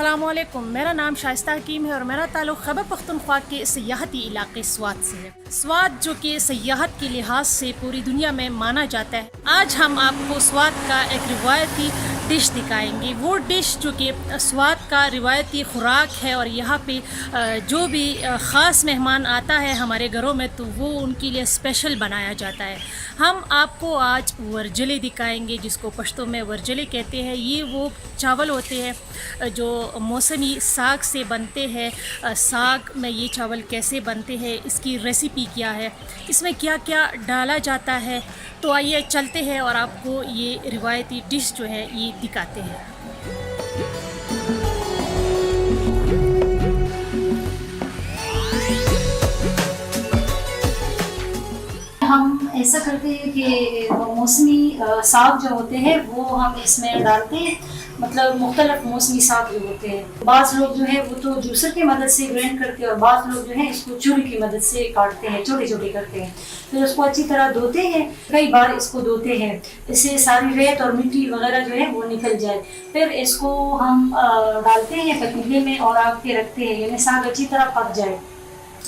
अस्सलामुअलैकुम, मेरा नाम शाइस्ता हकीम है और मेरा ताल्लुक़ खैबर पख्तूनख्वा के सियाहती इलाके स्वात से है। स्वात जो कि सियाहत के लिहाज से पूरी दुनिया में माना जाता है। आज हम आपको स्वात का एक रिवायती डिश दिखाएंगे। वो डिश जो कि स्वात का रिवायती खुराक है और यहाँ पे जो भी ख़ास मेहमान आता है हमारे घरों में तो वो उनके लिए स्पेशल बनाया जाता है। हम आपको आज वर्जले दिखाएंगे, जिसको पश्तो में वर्जले कहते हैं। ये वो चावल होते हैं जो मौसमी साग से बनते हैं। साग में ये चावल कैसे बनते हैं, इसकी रेसिपी क्या है, इसमें क्या क्या डाला जाता है, तो आइए चलते हैं और आपको ये रिवायती डिश जो है ये दिखाते हैं। हम ऐसा करते हैं कि मौसमी साग जो होते हैं वो हम इसमें डालते हैं। मतलब मुख्तलिफ मौसमी साग जो होते हैं, बाज़ लोग जो है वो तो जूसर की मदद से ग्राइंड करते हैं और बाज़ लोग जो है इसको छुरी की मदद से काटते हैं, छोटे छोटे करते हैं। फिर उसको अच्छी तरह धोते हैं, कई बार इसको धोते हैं, इससे सारी रेत और मिट्टी वगैरह जो है वो निकल जाए। फिर इसको हम डालते हैं पतीले में और आग पे रखते हैं, यानी साग अच्छी तरह पक जाए।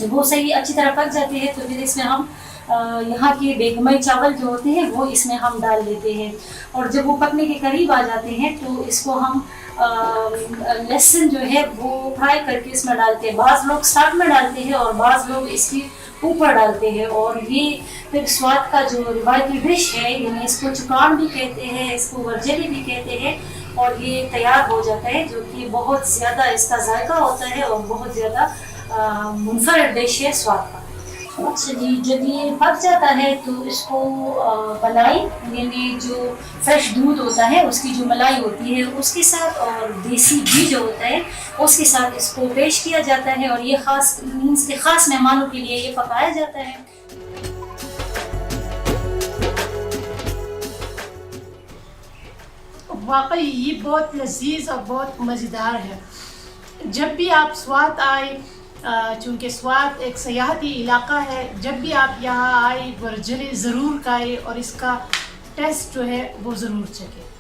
वो सही अच्छी तरह पक जाते हैं तो फिर इसमें हम यहाँ के बेगमई चावल जो होते हैं वो इसमें हम डाल देते हैं। और जब वो पकने के करीब आ जाते हैं तो इसको हम लहसुन जो है वो फ्राई करके इसमें डालते हैं। बाज़ लोग स्टार्ट में डालते हैं और बाज़ लोग इसके ऊपर डालते हैं। और ये फिर स्वाद का जो रिवायती डिश है, यानी इसको चुकान भी कहते हैं, इसको वर्जली भी कहते हैं, और ये तैयार हो जाता है, जो कि बहुत ज़्यादा इसका जायका होता है और बहुत ज़्यादा मुनफरद डिश है स्वाद का। अच्छा जी, जब ये पक जाता है तो इसको मलाई, यानी जो फ्रेश दूध होता है उसकी जो मलाई होती है उसके साथ और देसी घी जो होता है उसके साथ इसको पेश किया जाता है। और ये ख़ास मेहमानों के लिए ये पकाया जाता है। वाकई ये बहुत लजीज और बहुत मज़ेदार है। जब भी आप स्वात आए, चूँकि स्वात एक सियाहती इलाका है, जब भी आप यहाँ आए वर्जले ज़रूर खाएं और इसका टेस्ट जो है वो ज़रूर चखें।